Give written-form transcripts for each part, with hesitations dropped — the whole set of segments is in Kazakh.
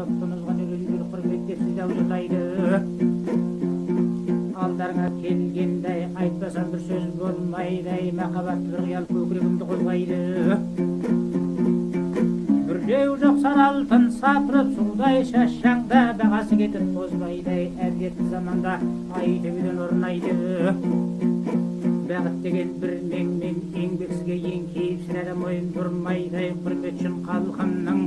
топтыңызға үйреншілік құрметте сізді аузатайды. Алдарыңа келгендай айтпасам бір сөз болмайдай, махаббат бір қиял көкірегімді қозғайды. Біреу жоқ алтын сапырып судай шашаңда, бағасы кетіп тозбайдай әдетті заманда ай төбеден орнайды. Бақыт деген бір меңмен еңбексізге еңкейіп сірәді мойын бұрмайдай, құрмет үшін халқымның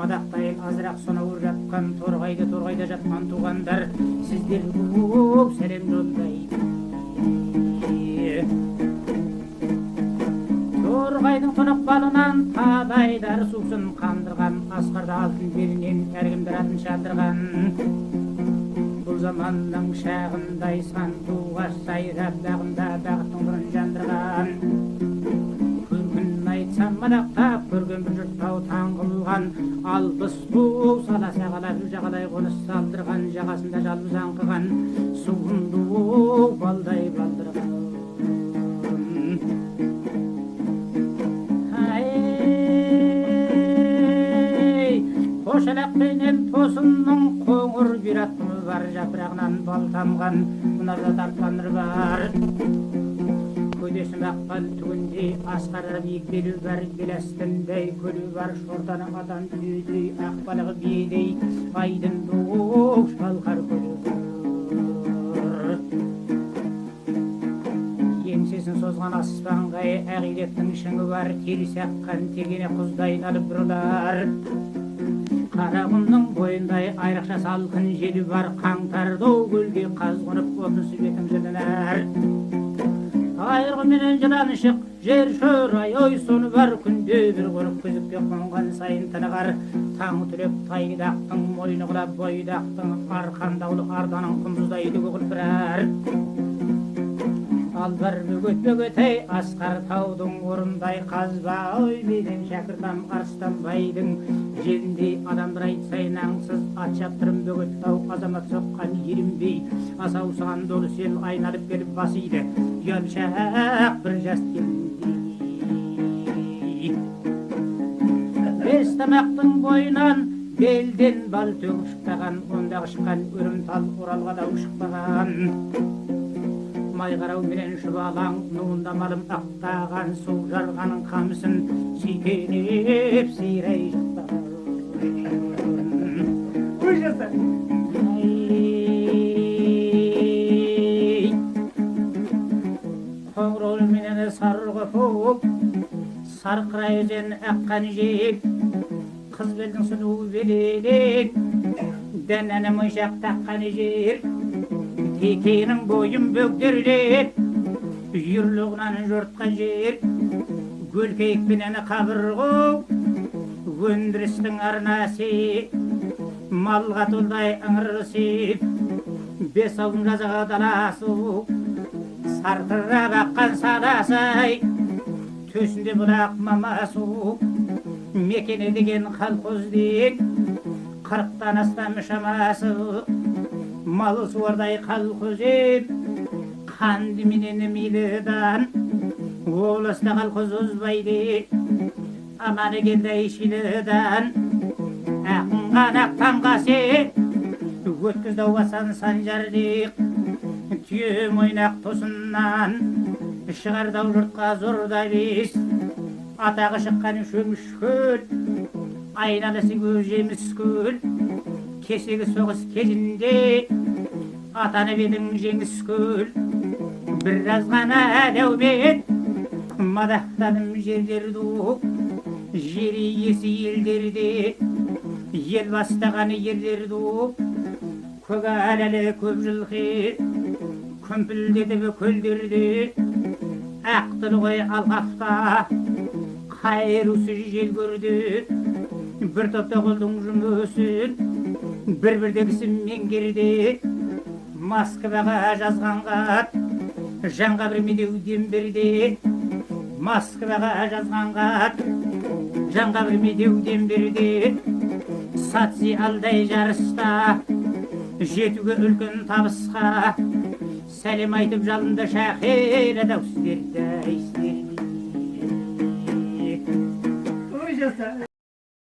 мадақтайын азырақ сонау жатқан торғайда жатқан туғандар сіздер көп сәлем жолдайды. Торғайдың тұнық балынан қадайдар сусын қандырған, асқарда алтын белінен әркімдер атын шандырған. Бұл заманның шағындай сан туға сайрап бағында бақыттың нұрын жандырған. Көркін айтсам мадақтап көрген бір жұрттау таң қылған, алпыс бу сала сағалап жағалай қоныс салдырған, жағасында жалбыз аңқыған суынды балдай балдырған. Қошалақпенен тосынның қоңыр бір атымы бар, жапырағынан бал тамған мұнарда тартқан нұр бар. Көдесі мақпал түгіндей асқары биік белі бар, белестіндей көлі бар, шортаны атан түйдей ақ балығы биедей айдын бұғық шалқар көлі бар. Еңсесін созған аспанға әғилеттің шыңы бар, теріс аққан тегене құздай алып бұрылар. Қарағымның бойындай айрықша салқын желі бар, қаңтарды көлге қазғынып отынсы бетім жылынар. Айырғы менен жылан шық, жер шөрай ой соны бар, күнде бір қорып көзікке қонған сайын тынығар. Таң түлеп тайдақтың мойны құлап бойдақтың, арқандаулы арданың құндыздай үгі құлпырар. Алдар бөгөт-бөгөтей асқар таудың орындай қазба, ой менен шәкіртам арыстанбайдың жеріндей адамдар айтсайын аңсыз ат шаптырым бөгөт тау азамат соққан ерінбей, асау саған долы сел айналып келіп басиды ұялшақ бір жас келіндей. Бес тамақтың бойынан белден бал төгіп шықпаған, ондағы шыққан өрім тал оралға да шықпаған. Майғарау менен шұбалаң нуында малым ақтаған, су жарғаның қамысын сүйкенеп сирай шықпаған. Қоңырол менен сарғы фуып, сарқырай өзен аққан жеп, қыз белдің сұлу белелек, дәнәні мұйшақ таққан жер. Текенің бойын бөгдерлеп, үйірлігінен жұртқа жер, көлкейікпенен қабырғау, өндірістің арнасы, малға толдай ыңырсы, бес ауын жазаға даласы, сартырап аққан саласай, төсінде бұлақ мамасы, мекені деген қалқозден, 40-тан астам шамасы, малы суардай қалқозеп, қанды менен милыдан, олыста қалқоз ұзбайды, аманы келдай шилыдан, ақынған ақтанғасы, өткізді ауасан санжардық, түйе мойнақ тосыннан, шығардау жұртқа зорда бес, атағы шыққан шөміш көл, айналысы көз жеміс көл, кесегі соғыс кезінде атанып едің жеңіс көл. Біраз ғана дәубет мадақтаным жерлерді, жер иесі елдерде ел бастаған ерлерді. Көгаләлі көп жылқы күмпілдеді көлдерде, ақтыл ғой алқапта қайрусыз жел көрді. Бір топта қолдың жұмысын бір-бірдегісін меңгерді. Москваға жазғанға жанға бір медеуден берді. Москваға жазғанға жанға бір медеуден берді. Социалдай жарыста жетуге үлкен табысқа сәлем айтып жалынды шақыр дауыс берді.